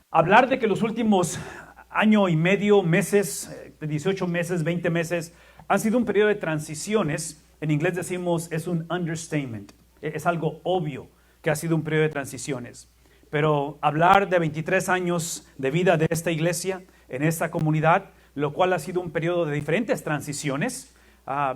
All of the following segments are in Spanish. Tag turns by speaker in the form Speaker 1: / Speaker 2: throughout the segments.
Speaker 1: Hablar de que los últimos año y medio, meses, 18 meses, 20 meses, han sido un periodo de transiciones. En inglés decimos es un understatement. Es algo obvio que ha sido un periodo de transiciones. Pero hablar de 23 años de vida de esta iglesia, en esta comunidad, lo cual ha sido un periodo de diferentes transiciones,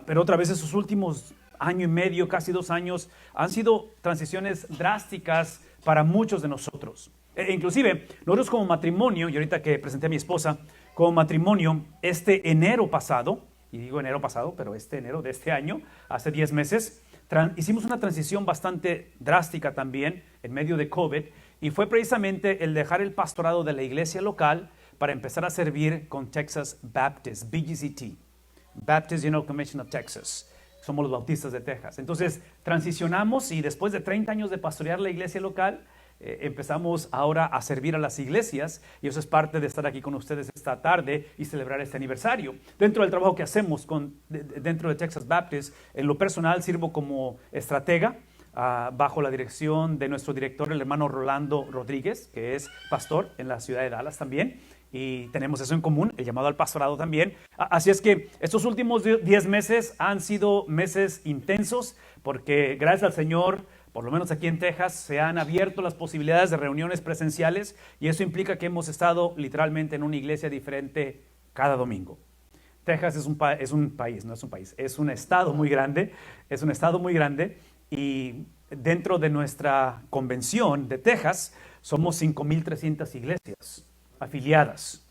Speaker 1: pero otra vez esos últimos año y medio, casi 2 años, han sido transiciones drásticas para muchos de nosotros. Inclusive, nosotros como matrimonio, y ahorita que presenté a mi esposa, como matrimonio, este enero pasado, y digo enero pasado, pero este enero de este año, hace 10 meses, hicimos una transición bastante drástica también en medio de COVID, y fue precisamente el dejar el pastorado de la iglesia local para empezar a servir con Texas Baptist, BGCT, Baptist General Convention of Texas. Somos los bautistas de Texas. Entonces transicionamos y después de 30 años de pastorear la iglesia local, empezamos ahora a servir a las iglesias, y eso es parte de estar aquí con ustedes esta tarde y celebrar este aniversario. Dentro del trabajo que hacemos dentro de Texas Baptist, en lo personal sirvo como estratega bajo la dirección de nuestro director, el hermano Rolando Rodríguez, que es pastor en la ciudad de Dallas también, y tenemos eso en común, el llamado al pastorado también. Así es que estos últimos 10 meses han sido meses intensos, porque gracias al Señor, por lo menos aquí en Texas, se han abierto las posibilidades de reuniones presenciales, y eso implica que hemos estado literalmente en una iglesia diferente cada domingo. Texas es un país, no es un país, es un estado muy grande, y dentro de nuestra convención de Texas somos 5,300 iglesias afiliadas,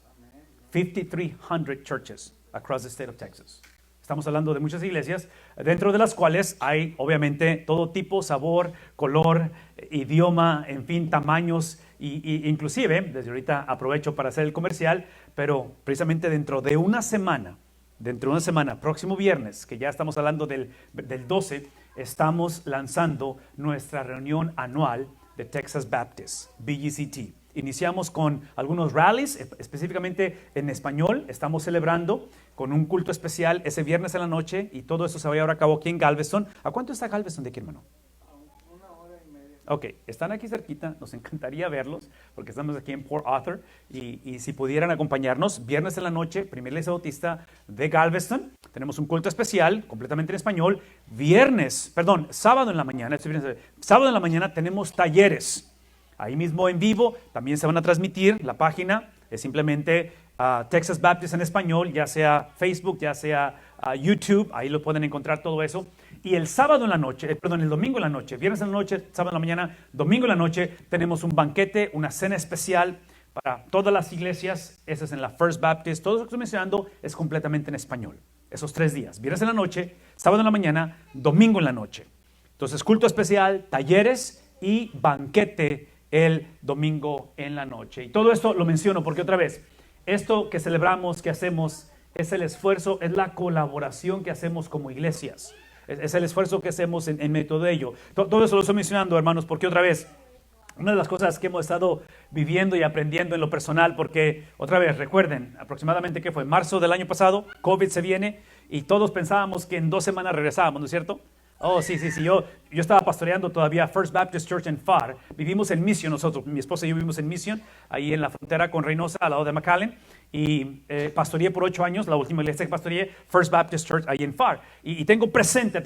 Speaker 1: 5,300 churches across the state of Texas. Estamos hablando de muchas iglesias, dentro de las cuales hay obviamente todo tipo, sabor, color, idioma, en fin, tamaños, y inclusive, desde ahorita aprovecho para hacer el comercial, pero precisamente dentro de una semana, próximo viernes, que ya estamos hablando del 12, estamos lanzando nuestra reunión anual de Texas Baptist, BGCT. Iniciamos con algunos rallies, específicamente en español. Estamos celebrando con un culto especial ese viernes en la noche, y todo eso se va a llevar a cabo aquí en Galveston. ¿A cuánto está Galveston de aquí, hermano?
Speaker 2: A 1 hora y media.
Speaker 1: Ok, están aquí cerquita, nos encantaría verlos, porque estamos aquí en Port Arthur, y si pudieran acompañarnos, viernes en la noche, primera iglesia bautista de Galveston, tenemos un culto especial, completamente en español. Sábado en la mañana tenemos talleres, ahí mismo en vivo, también se van a transmitir. La página es simplemente Texas Baptist en español, ya sea Facebook, ya sea YouTube, ahí lo pueden encontrar todo eso. Y el domingo en la noche, viernes en la noche, sábado en la mañana, domingo en la noche, tenemos un banquete, una cena especial para todas las iglesias. Ese es en la First Baptist. Todo lo que estoy mencionando es completamente en español. Esos 3 días, viernes en la noche, sábado en la mañana, domingo en la noche. Entonces, culto especial, talleres y banquete el domingo en la noche. Y todo esto lo menciono porque otra vez, esto que celebramos, que hacemos, es el esfuerzo, es la colaboración que hacemos como iglesias. Es el esfuerzo que hacemos en medio de ello. Todo eso lo estoy mencionando, hermanos, porque otra vez, una de las cosas que hemos estado viviendo y aprendiendo en lo personal, porque otra vez, recuerden, aproximadamente ¿qué fue? Marzo del año pasado, COVID se viene, y todos pensábamos que en 2 semanas regresábamos, ¿no es cierto? Oh, sí. Yo estaba pastoreando todavía First Baptist Church en Pharr. Vivimos en Mission nosotros. Mi esposa y yo vivimos en Mission, ahí en la frontera con Reynosa, al lado de McAllen. Y pastoreé por 8 años, la última iglesia que pastoreé, First Baptist Church, ahí en Pharr. Y tengo presente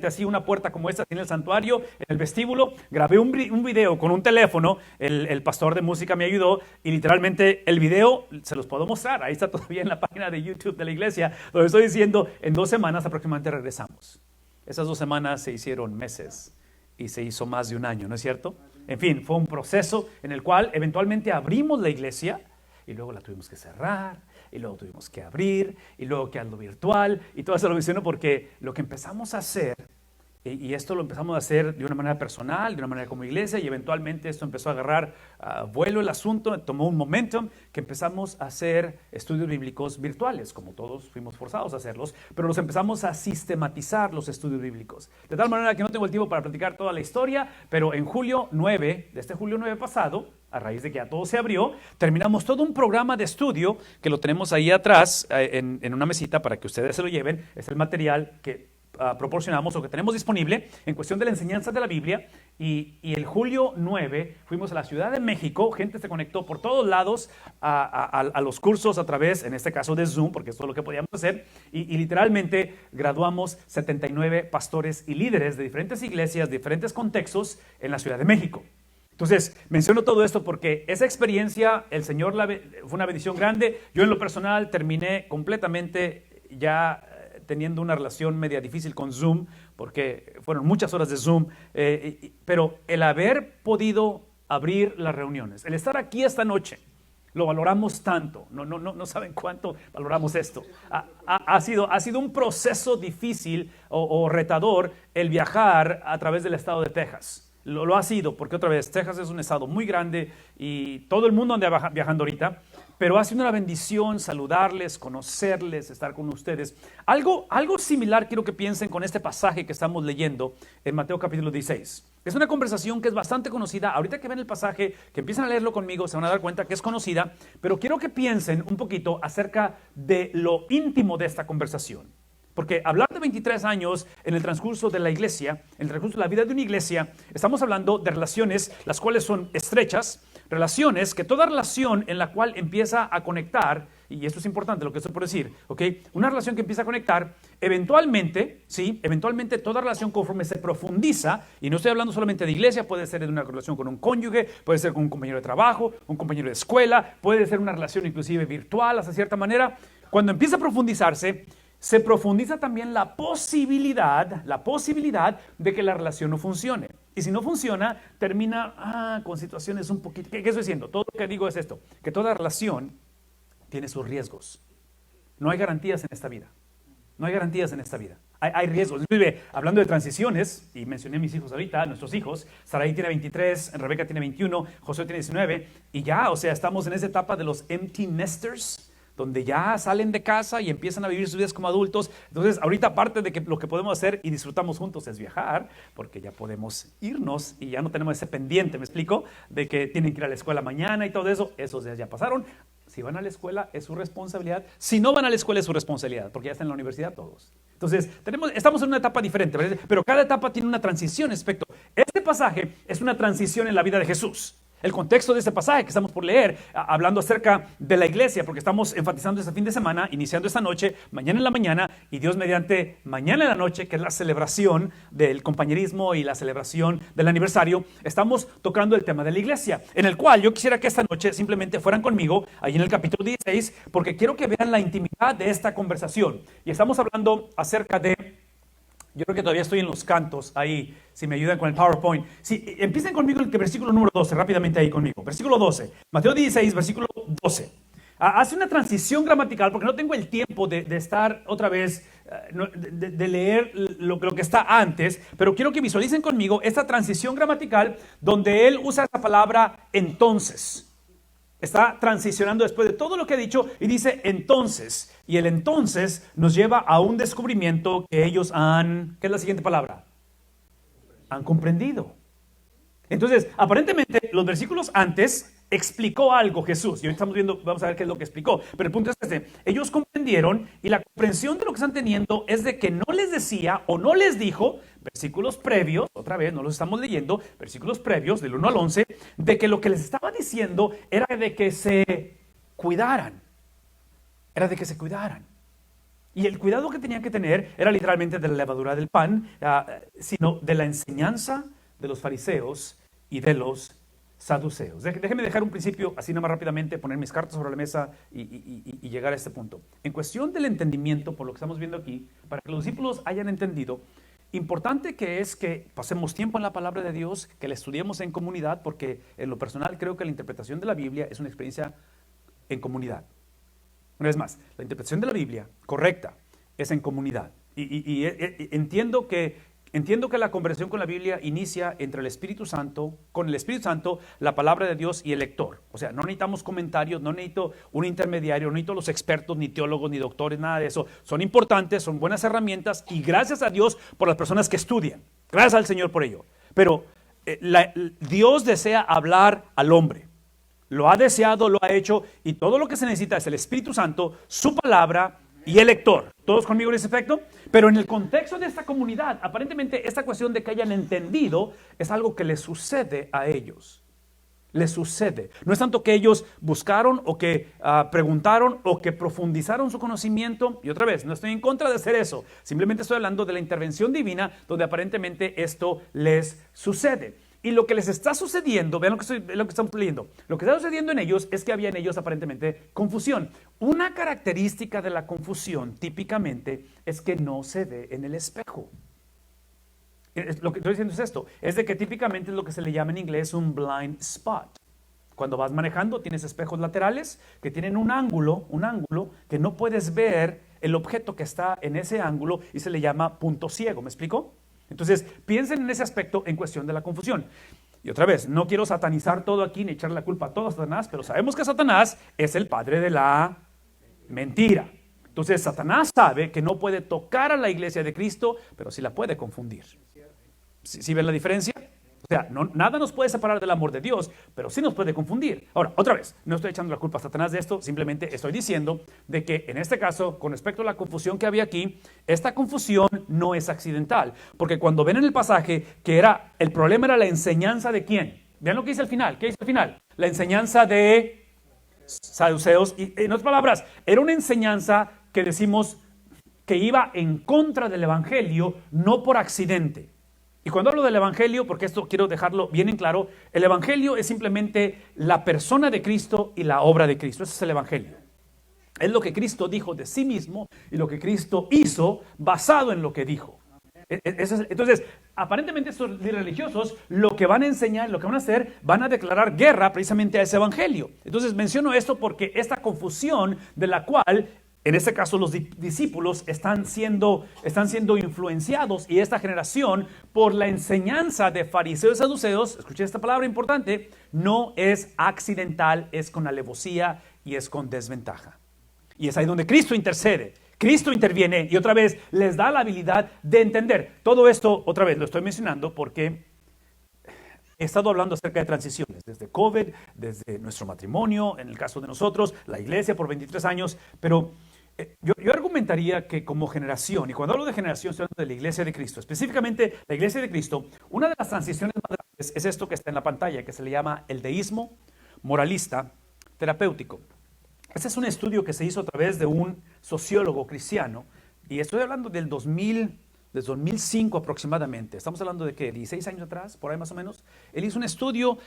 Speaker 1: así una puerta como esta en el santuario, en el vestíbulo. Grabé un video con un teléfono, el pastor de música me ayudó, y literalmente el video se los puedo mostrar. Ahí está todavía en la página de YouTube de la iglesia, donde estoy diciendo, en 2 semanas aproximadamente regresamos. Esas 2 semanas se hicieron meses y se hizo más de 1 año, ¿no es cierto? En fin, fue un proceso en el cual eventualmente abrimos la iglesia, y luego la tuvimos que cerrar, y luego tuvimos que abrir, y luego que algo virtual, y todo eso lo menciono porque lo que empezamos a hacer, y esto lo empezamos a hacer de una manera personal, de una manera como iglesia, y eventualmente esto empezó a agarrar vuelo el asunto, tomó un momentum, que empezamos a hacer estudios bíblicos virtuales, como todos fuimos forzados a hacerlos, pero los empezamos a sistematizar los estudios bíblicos. De tal manera que no tengo el tiempo para platicar toda la historia, pero en julio 9, de este julio 9 pasado, a raíz de que ya todo se abrió, terminamos todo un programa de estudio que lo tenemos ahí atrás en una mesita para que ustedes se lo lleven. Es el material que proporcionamos o que tenemos disponible en cuestión de la enseñanza de la Biblia. Y el julio 9 fuimos a la Ciudad de México, gente se conectó por todos lados a los cursos a través, en este caso de Zoom, porque eso es lo que podíamos hacer, y literalmente graduamos 79 pastores y líderes de diferentes iglesias, diferentes contextos en la Ciudad de México. Entonces, menciono todo esto porque esa experiencia, el Señor fue una bendición grande. Yo en lo personal terminé completamente ya teniendo una relación media difícil con Zoom, porque fueron muchas horas de Zoom, pero el haber podido abrir las reuniones, el estar aquí esta noche, lo valoramos tanto, no saben cuánto valoramos esto. Ha sido un proceso difícil o retador el viajar a través del estado de Texas. Lo ha sido, porque otra vez, Texas es un estado muy grande y todo el mundo anda viajando ahorita, pero ha sido una bendición saludarles, conocerles, estar con ustedes. Algo similar quiero que piensen con este pasaje que estamos leyendo en Mateo capítulo 16. Es una conversación que es bastante conocida. Ahorita que ven el pasaje, que empiezan a leerlo conmigo, se van a dar cuenta que es conocida, pero quiero que piensen un poquito acerca de lo íntimo de esta conversación. Porque hablar de 23 años en el transcurso de la iglesia, en el transcurso de la vida de una iglesia, estamos hablando de relaciones las cuales son estrechas, relaciones que toda relación en la cual empieza a conectar, y esto es importante lo que estoy por decir, ¿ok? Una relación que empieza a conectar, eventualmente toda relación conforme se profundiza, y no estoy hablando solamente de iglesia, puede ser de una relación con un cónyuge, puede ser con un compañero de trabajo, un compañero de escuela, puede ser una relación inclusive virtual, hasta cierta manera. Cuando empieza a profundizarse, se profundiza también la posibilidad de que la relación no funcione. Y si no funciona, termina con situaciones un poquito... ¿Qué estoy diciendo? Todo lo que digo es esto, que toda relación tiene sus riesgos. No hay garantías en esta vida. No hay garantías en esta vida. Hay riesgos. Inclusive, hablando de transiciones, y mencioné a mis hijos ahorita, nuestros hijos, Sarai tiene 23, Rebeca tiene 21, Josué tiene 19, y ya, o sea, estamos en esa etapa de los empty nesters, donde ya salen de casa y empiezan a vivir sus vidas como adultos. Entonces, ahorita aparte de que lo que podemos hacer y disfrutamos juntos es viajar, porque ya podemos irnos y ya no tenemos ese pendiente, ¿me explico? De que tienen que ir a la escuela mañana y todo eso. Esos días ya pasaron. Si van a la escuela es su responsabilidad. Si no van a la escuela es su responsabilidad, porque ya están en la universidad todos. Entonces, estamos en una etapa diferente, ¿verdad? Pero cada etapa tiene una transición respecto. Este pasaje es una transición en la vida de Jesús. El contexto de este pasaje que estamos por leer, hablando acerca de la iglesia, porque estamos enfatizando este fin de semana, iniciando esta noche, mañana en la mañana, y Dios mediante mañana en la noche, que es la celebración del compañerismo y la celebración del aniversario, estamos tocando el tema de la iglesia, en el cual yo quisiera que esta noche simplemente fueran conmigo, ahí en el capítulo 16, porque quiero que vean la intimidad de esta conversación. Y estamos hablando acerca de... Yo creo que todavía estoy en los cantos ahí, si me ayudan con el PowerPoint. Sí, empiecen conmigo en el versículo número 12, rápidamente ahí conmigo. Versículo 12, Mateo 16, versículo 12. Hace una transición gramatical porque no tengo el tiempo de estar otra vez, de leer lo que está antes, pero quiero que visualicen conmigo esta transición gramatical donde él usa esa palabra entonces. Está transicionando después de todo lo que ha dicho y dice entonces. Y el entonces nos lleva a un descubrimiento que ellos han... ¿Qué es la siguiente palabra? Han comprendido. Entonces, aparentemente, los versículos antes explicó algo Jesús. Y hoy estamos viendo, vamos a ver qué es lo que explicó. Pero el punto es este. Ellos comprendieron y la comprensión de lo que están teniendo es de que no les decía o no les dijo, versículos previos, otra vez, no los estamos leyendo, versículos previos del 1 al 11, de que lo que les estaba diciendo era de que se cuidaran. Era de que se cuidaran. Y el cuidado que tenían que tener era literalmente de la levadura del pan, sino de la enseñanza de los fariseos y de los saduceos. Déjenme dejar un principio, así nada más rápidamente, poner mis cartas sobre la mesa y llegar a este punto. En cuestión del entendimiento, por lo que estamos viendo aquí, para que los discípulos hayan entendido, importante que es que pasemos tiempo en la palabra de Dios, que la estudiemos en comunidad, porque en lo personal creo que la interpretación de la Biblia es una experiencia en comunidad. Una vez más, la interpretación de la Biblia correcta es en comunidad. Y entiendo que la conversación con la Biblia inicia entre el Espíritu Santo, con el Espíritu Santo, la palabra de Dios y el lector. O sea, no necesitamos comentarios, no necesito un intermediario, no necesito los expertos, ni teólogos, ni doctores, nada de eso. Son importantes, son buenas herramientas y gracias a Dios por las personas que estudian. Gracias al Señor por ello. Pero Dios desea hablar al hombre. Lo ha deseado, lo ha hecho y todo lo que se necesita es el Espíritu Santo, su palabra y elector. ¿Todos conmigo en ese aspecto? Pero en el contexto de esta comunidad, aparentemente esta cuestión de que hayan entendido es algo que les sucede a ellos. Les sucede. No es tanto que ellos buscaron o que preguntaron o que profundizaron su conocimiento. Y otra vez, no estoy en contra de hacer eso. Simplemente estoy hablando de la intervención divina donde aparentemente esto les sucede. Y lo que les está sucediendo, vean lo que estamos leyendo. Lo que está sucediendo en ellos es que había en ellos aparentemente confusión. Una característica de la confusión típicamente es que no se ve en el espejo. Lo que estoy diciendo es esto, es de que típicamente es lo que se le llama en inglés un blind spot. Cuando vas manejando tienes espejos laterales que tienen un ángulo que no puedes ver el objeto que está en ese ángulo y se le llama punto ciego, ¿me explico? Entonces piensen en ese aspecto en cuestión de la confusión. Y otra vez, no quiero satanizar todo aquí ni echarle la culpa a todo a Satanás, pero sabemos que Satanás es el padre de la mentira. Entonces Satanás sabe que no puede tocar a la iglesia de Cristo, pero sí la puede confundir. ¿Sí ven la diferencia? O sea, nada nos puede separar del amor de Dios, pero sí nos puede confundir. Ahora, otra vez, no estoy echando la culpa a Satanás de esto, simplemente estoy diciendo de que en este caso, con respecto a la confusión que había aquí, esta confusión no es accidental, porque cuando ven en el pasaje que el problema era la enseñanza de ¿quién? Vean lo que dice al final. ¿Qué dice al final? La enseñanza de saduceos, y en otras palabras, era una enseñanza que decimos que iba en contra del evangelio, no por accidente. Y cuando hablo del evangelio, porque esto quiero dejarlo bien en claro, el evangelio es simplemente la persona de Cristo y la obra de Cristo. Ese es el evangelio. Es lo que Cristo dijo de sí mismo y lo que Cristo hizo basado en lo que dijo. Entonces, aparentemente estos religiosos lo que van a enseñar, lo que van a hacer, van a declarar guerra precisamente a ese evangelio. Entonces menciono esto porque esta confusión de la cual en este caso los discípulos están siendo influenciados y esta generación por la enseñanza de fariseos y saduceos, escuchen esta palabra importante, no es accidental, es con alevosía y es con desventaja. Y es ahí donde Cristo intercede, Cristo interviene y otra vez les da la habilidad de entender. Todo esto, otra vez, lo estoy mencionando porque he estado hablando acerca de transiciones, desde COVID, desde nuestro matrimonio, en el caso de nosotros, la iglesia por 23 años, pero yo argumentaría que como generación, y cuando hablo de generación estoy hablando de la iglesia de Cristo, específicamente la iglesia de Cristo, una de las transiciones más grandes es esto que está en la pantalla, que se le llama el deísmo moralista terapéutico. Este es un estudio que se hizo a través de un sociólogo cristiano, y estoy hablando del 2005 aproximadamente, estamos hablando de ¿qué? 16 años atrás, por ahí más o menos. Él hizo un estudio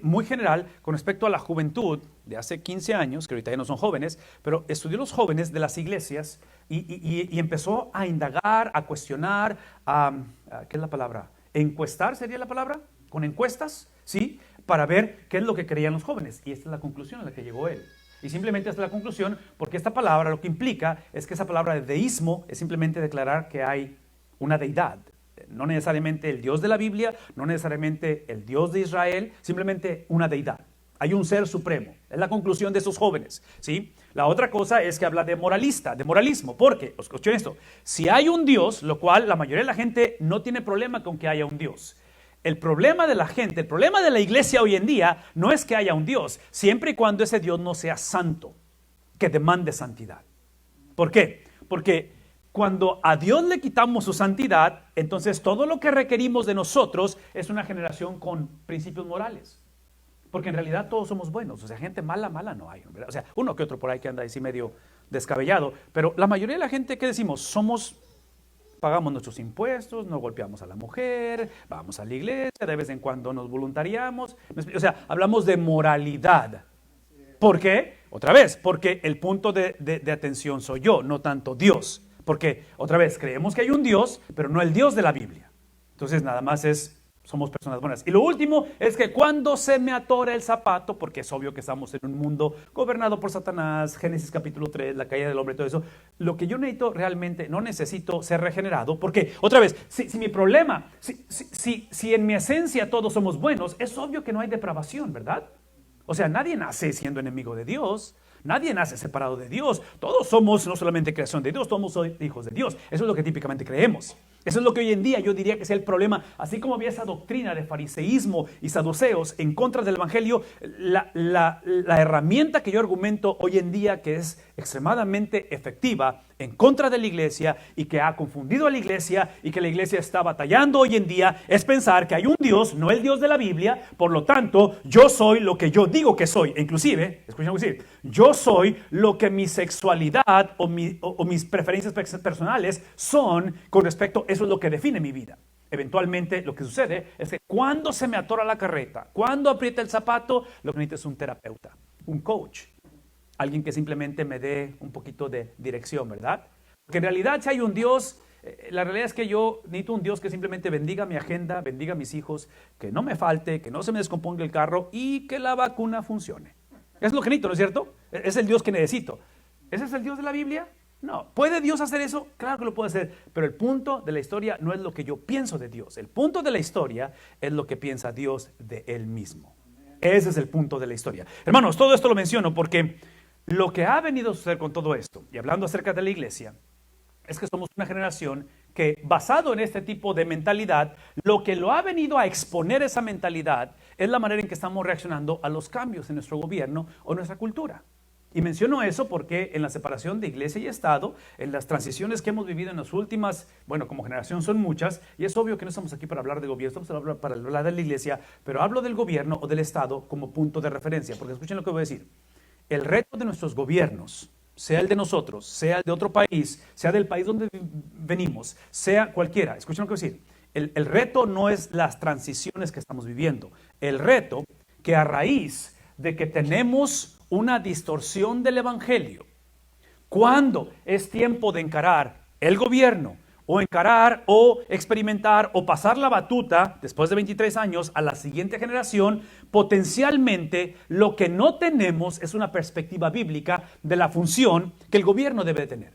Speaker 1: muy general con respecto a la juventud de hace 15 años, que ahorita ya no son jóvenes, pero estudió los jóvenes de las iglesias y empezó a indagar, a cuestionar, ¿qué es la palabra? Encuestar sería la palabra, con encuestas, ¿sí? Para ver qué es lo que creían los jóvenes. Y esta es la conclusión a la que llegó él. Y simplemente esta es la conclusión porque esta palabra lo que implica es que esa palabra de deísmo es simplemente declarar que hay una deidad. No necesariamente el Dios de la Biblia, no necesariamente el Dios de Israel, simplemente una deidad. Hay un ser supremo. Es la conclusión de esos jóvenes, ¿sí? La otra cosa es que habla de moralista, de moralismo. Porque, escuchen esto, si hay un Dios, lo cual la mayoría de la gente no tiene problema con que haya un Dios. El problema de la gente, el problema de la iglesia hoy en día no es que haya un Dios, siempre y cuando ese Dios no sea santo, que demande santidad. ¿Por qué? Porque cuando a Dios le quitamos su santidad, entonces todo lo que requerimos de nosotros es una generación con principios morales. Porque en realidad todos somos buenos, o sea, gente mala no hay. ¿Verdad? O sea, uno que otro por ahí que anda así medio descabellado, pero la mayoría de la gente, ¿qué decimos? Pagamos nuestros impuestos, no golpeamos a la mujer, vamos a la iglesia, de vez en cuando nos voluntariamos. O sea, hablamos de moralidad. ¿Por qué? Otra vez, porque el punto de atención soy yo, no tanto Dios. Porque, otra vez, creemos que hay un Dios, pero no el Dios de la Biblia. Entonces, nada más somos personas buenas. Y lo último es que cuando se me atora el zapato, porque es obvio que estamos en un mundo gobernado por Satanás, Génesis capítulo 3, la caída del hombre, todo eso, lo que yo necesito realmente, no necesito ser regenerado, porque otra vez, si mi problema, si en mi esencia todos somos buenos, es obvio que no hay depravación, ¿verdad? O sea, nadie nace siendo enemigo de Dios, nadie nace separado de Dios, todos somos no solamente creación de Dios, todos somos hijos de Dios, eso es lo que típicamente creemos. Eso es lo que hoy en día yo diría que es el problema. Así como había esa doctrina de fariseísmo y saduceos en contra del evangelio, la herramienta que yo argumento hoy en día que es extremadamente efectiva en contra de la iglesia y que ha confundido a la iglesia y que la iglesia está batallando hoy en día es pensar que hay un Dios, no el Dios de la Biblia, por lo tanto yo soy lo que yo digo que soy. E inclusive, escuchen decir, yo soy lo que mi sexualidad o mis preferencias personales son con respecto, eso es lo que define mi vida. Eventualmente lo que sucede es que cuando se me atora la carreta, cuando aprieta el zapato, lo que necesito es un terapeuta, un coach. Alguien que simplemente me dé un poquito de dirección, ¿verdad? Porque en realidad si hay un Dios, la realidad es que yo necesito un Dios que simplemente bendiga mi agenda, bendiga a mis hijos, que no me falte, que no se me descomponga el carro y que la vacuna funcione. Es lo que necesito, ¿no es cierto? Es el Dios que necesito. ¿Ese es el Dios de la Biblia? No. ¿Puede Dios hacer eso? Claro que lo puede hacer. Pero el punto de la historia no es lo que yo pienso de Dios. El punto de la historia es lo que piensa Dios de Él mismo. Ese es el punto de la historia. Hermanos, todo esto lo menciono porque lo que ha venido a suceder con todo esto, y hablando acerca de la iglesia, es que somos una generación que, basado en este tipo de mentalidad, lo que lo ha venido a exponer esa mentalidad es la manera en que estamos reaccionando a los cambios en nuestro gobierno o nuestra cultura. Y menciono eso porque en la separación de iglesia y Estado, en las transiciones que hemos vivido en las últimas, bueno, como generación son muchas, y es obvio que no estamos aquí para hablar de gobierno, estamos para hablar de la iglesia, pero hablo del gobierno o del Estado como punto de referencia, porque escuchen lo que voy a decir. El reto de nuestros gobiernos, sea el de nosotros, sea el de otro país, sea del país donde venimos, sea cualquiera, escuchen lo que voy a decir. El reto no es las transiciones que estamos viviendo. El reto que a raíz de que tenemos una distorsión del evangelio, cuando es tiempo de encarar el gobierno, o encarar, o experimentar, o pasar la batuta, después de 23 años, a la siguiente generación, potencialmente lo que no tenemos es una perspectiva bíblica de la función que el gobierno debe de tener.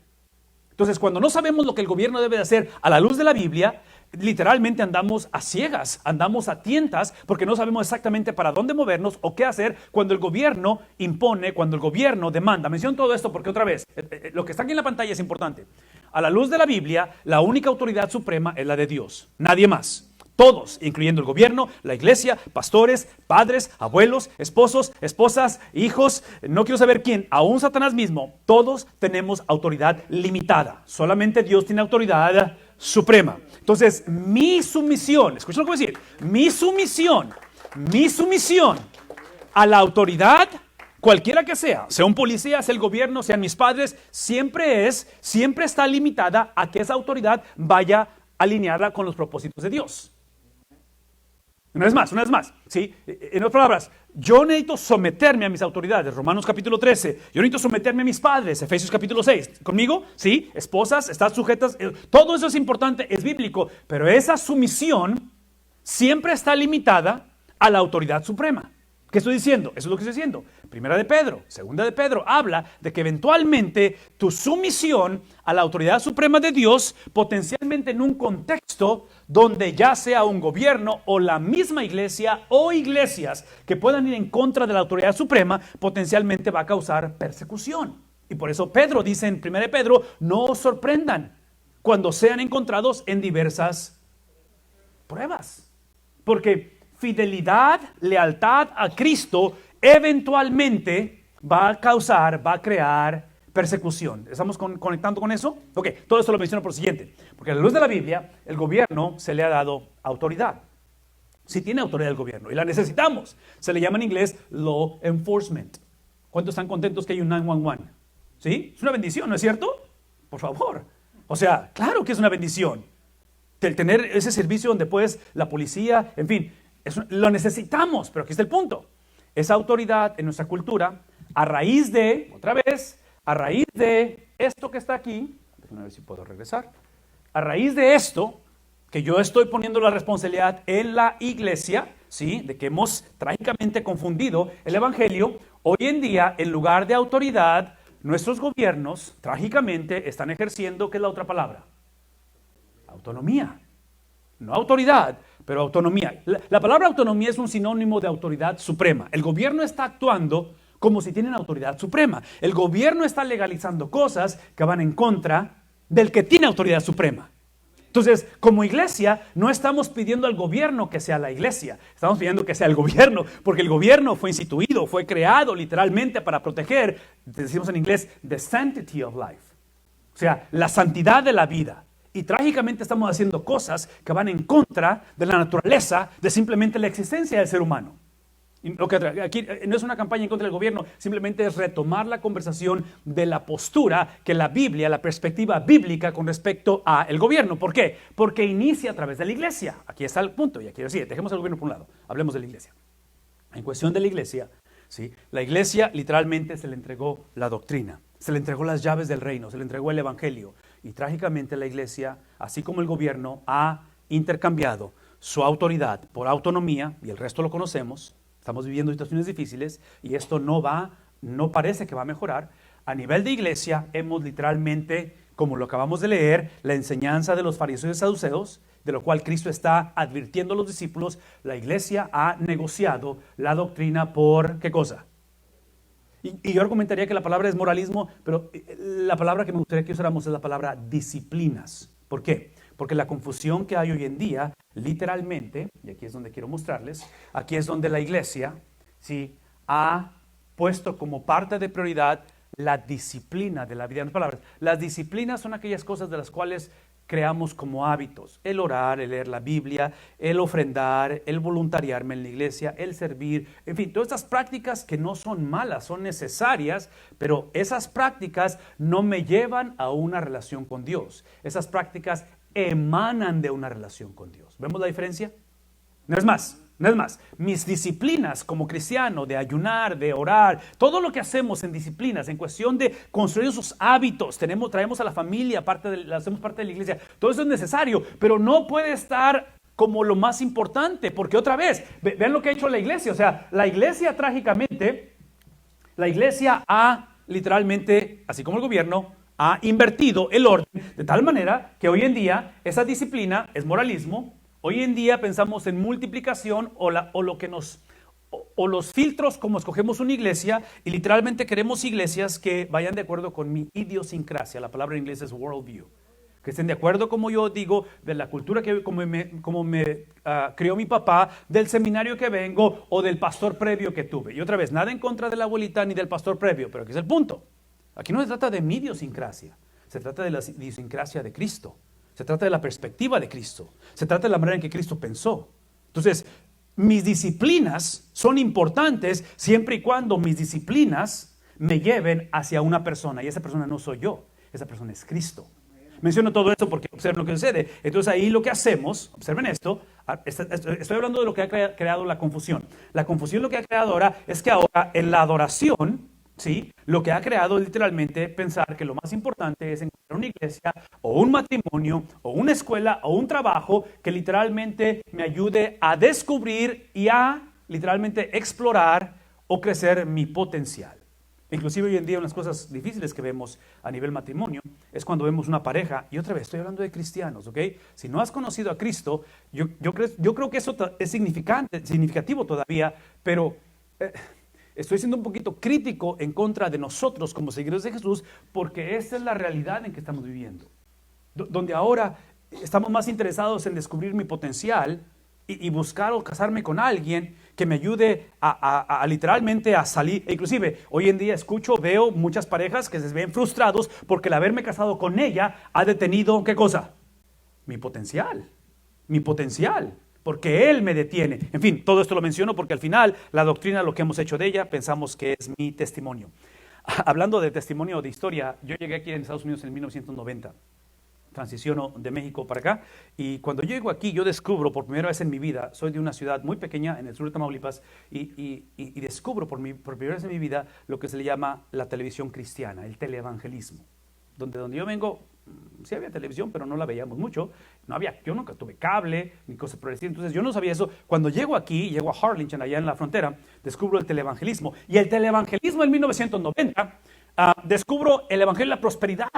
Speaker 1: Entonces, cuando no sabemos lo que el gobierno debe de hacer a la luz de la Biblia, literalmente andamos a ciegas, andamos a tientas, porque no sabemos exactamente para dónde movernos o qué hacer cuando el gobierno impone, cuando el gobierno demanda. Menciono todo esto porque otra vez, lo que está aquí en la pantalla es importante. A la luz de la Biblia, la única autoridad suprema es la de Dios, nadie más. Todos, incluyendo el gobierno, la iglesia, pastores, padres, abuelos, esposos, esposas, hijos, no quiero saber quién, aún Satanás mismo, todos tenemos autoridad limitada. Solamente Dios tiene autoridad suprema. Entonces, mi sumisión, escuchen lo que voy a decir, mi sumisión a la autoridad, cualquiera que sea un policía, sea el gobierno, sean mis padres, siempre está limitada a que esa autoridad vaya alineada con los propósitos de Dios. Una vez más, ¿sí? En otras palabras, yo necesito someterme a mis autoridades, Romanos capítulo 13, yo necesito someterme a mis padres, Efesios capítulo 6, ¿conmigo? ¿Sí? Esposas, están sujetas, todo eso es importante, es bíblico, pero esa sumisión siempre está limitada a la autoridad suprema. ¿Qué estoy diciendo? Eso es lo que estoy diciendo. Primera de Pedro, segunda de Pedro, habla de que eventualmente tu sumisión a la autoridad suprema de Dios, potencialmente en un contexto donde ya sea un gobierno o la misma iglesia o iglesias que puedan ir en contra de la autoridad suprema, potencialmente va a causar persecución. Y por eso Pedro dice en primera de Pedro, no os sorprendan cuando sean encontrados en diversas pruebas. Porque fidelidad, lealtad a Cristo, eventualmente va a crear persecución. ¿Estamos conectando con eso? Ok, todo esto lo menciono por lo siguiente. Porque a la luz de la Biblia, el gobierno se le ha dado autoridad. Sí tiene autoridad el gobierno y la necesitamos. Se le llama en inglés law enforcement. ¿Cuántos están contentos que hay un 911? ¿Sí? Es una bendición, ¿no es cierto? Por favor. O sea, claro que es una bendición. El tener ese servicio donde puedes, la policía, en fin, lo necesitamos, pero aquí está el punto. Esa autoridad en nuestra cultura, a raíz de esto que está aquí, déjenme ver si puedo regresar, a raíz de esto, que yo estoy poniendo la responsabilidad en la iglesia, ¿sí? De que hemos trágicamente confundido el evangelio, hoy en día, en lugar de autoridad, nuestros gobiernos, trágicamente, están ejerciendo, ¿qué es la otra palabra? Autonomía. No autoridad, pero autonomía. La palabra autonomía es un sinónimo de autoridad suprema. El gobierno está actuando como si tienen autoridad suprema. El gobierno está legalizando cosas que van en contra del que tiene autoridad suprema. Entonces, como iglesia, no estamos pidiendo al gobierno que sea la iglesia. Estamos pidiendo que sea el gobierno, porque el gobierno fue instituido, fue creado literalmente para proteger, decimos en inglés, the sanctity of life. O sea, la santidad de la vida. Y trágicamente estamos haciendo cosas que van en contra de la naturaleza, de simplemente la existencia del ser humano. Y aquí no es una campaña en contra del gobierno, simplemente es retomar la conversación de la postura que la Biblia, la perspectiva bíblica con respecto al gobierno. ¿Por qué? Porque inicia a través de la iglesia. Aquí está el punto, y aquí decir, dejemos al gobierno por un lado, hablemos de la iglesia. En cuestión de la iglesia, ¿sí? La iglesia literalmente se le entregó la doctrina, se le entregó las llaves del reino, se le entregó el evangelio. Y trágicamente la iglesia, así como el gobierno, ha intercambiado su autoridad por autonomía, y el resto lo conocemos. Estamos viviendo situaciones difíciles y esto no parece que va a mejorar. A nivel de iglesia hemos literalmente, como lo acabamos de leer, la enseñanza de los fariseos y saduceos, de lo cual Cristo está advirtiendo a los discípulos. La iglesia ha negociado la doctrina por ¿qué cosa? Y yo argumentaría que la palabra es moralismo, pero la palabra que me gustaría que usáramos es la palabra disciplinas. ¿Por qué? Porque la confusión que hay hoy en día, literalmente, y aquí es donde quiero mostrarles, aquí es donde la iglesia, ¿sí?, ha puesto como parte de prioridad la disciplina de la vida. En otras palabras, las disciplinas son aquellas cosas de las cuales creamos como hábitos: el orar, el leer la Biblia, el ofrendar, el voluntariarme en la iglesia, el servir, en fin, todas estas prácticas que no son malas, son necesarias, pero esas prácticas no me llevan a una relación con Dios. Esas prácticas emanan de una relación con Dios. ¿Vemos la diferencia? No es más. Mis disciplinas como cristiano, de ayunar, de orar, todo lo que hacemos en disciplinas, en cuestión de construir esos hábitos, traemos a la familia, hacemos parte de la iglesia, todo eso es necesario, pero no puede estar como lo más importante, porque otra vez, vean lo que ha hecho la iglesia. O sea, la iglesia trágicamente, la iglesia ha literalmente, así como el gobierno, ha invertido el orden de tal manera que hoy en día esa disciplina es moralismo. Hoy en día pensamos en multiplicación o los filtros como escogemos una iglesia, y literalmente queremos iglesias que vayan de acuerdo con mi idiosincrasia. La palabra en inglés es worldview. Que estén de acuerdo, como yo digo, de la cultura que como me crió mi papá, del seminario que vengo o del pastor previo que tuve. Y otra vez, nada en contra de la abuelita ni del pastor previo, pero aquí es el punto. Aquí no se trata de mi idiosincrasia, se trata de la idiosincrasia de Cristo. Se trata de la perspectiva de Cristo. Se trata de la manera en que Cristo pensó. Entonces, mis disciplinas son importantes siempre y cuando mis disciplinas me lleven hacia una persona. Y esa persona no soy yo, esa persona es Cristo. Menciono todo esto porque observen lo que sucede. Entonces ahí lo que hacemos, observen esto, estoy hablando de lo que ha creado la confusión. La confusión lo que ha creado ahora es que ahora en la adoración, ¿sí?, lo que ha creado es literalmente pensar que lo más importante es encontrar una iglesia o un matrimonio o una escuela o un trabajo que literalmente me ayude a descubrir y a literalmente explorar o crecer mi potencial. Inclusive hoy en día, unas cosas difíciles que vemos a nivel matrimonio es cuando vemos una pareja, y otra vez estoy hablando de cristianos, ¿ok? Si no has conocido a Cristo, yo creo que eso es significativo todavía, pero estoy siendo un poquito crítico en contra de nosotros como seguidores de Jesús, porque esa es la realidad en que estamos viviendo. Donde ahora estamos más interesados en descubrir mi potencial y buscar o casarme con alguien que me ayude a literalmente a salir. E inclusive hoy en día veo muchas parejas que se ven frustrados porque el haberme casado con ella ha detenido, ¿qué cosa? Mi potencial. Porque Él me detiene. En fin, todo esto lo menciono porque al final la doctrina, lo que hemos hecho de ella, pensamos que es mi testimonio. Hablando de testimonio de historia, yo llegué aquí en Estados Unidos en 1990. Transiciono de México para acá, y cuando llego aquí yo descubro por primera vez en mi vida, soy de una ciudad muy pequeña en el sur de Tamaulipas, y descubro por primera vez en mi vida lo que se le llama la televisión cristiana, el teleevangelismo. Donde yo vengo, sí había televisión, pero no la veíamos mucho. Yo nunca tuve cable ni cosas por el estilo, entonces yo no sabía eso. Cuando llego aquí, llego a Harlingen, allá en la frontera, descubro el teleevangelismo. Y el teleevangelismo en 1990, descubro el evangelio de la prosperidad,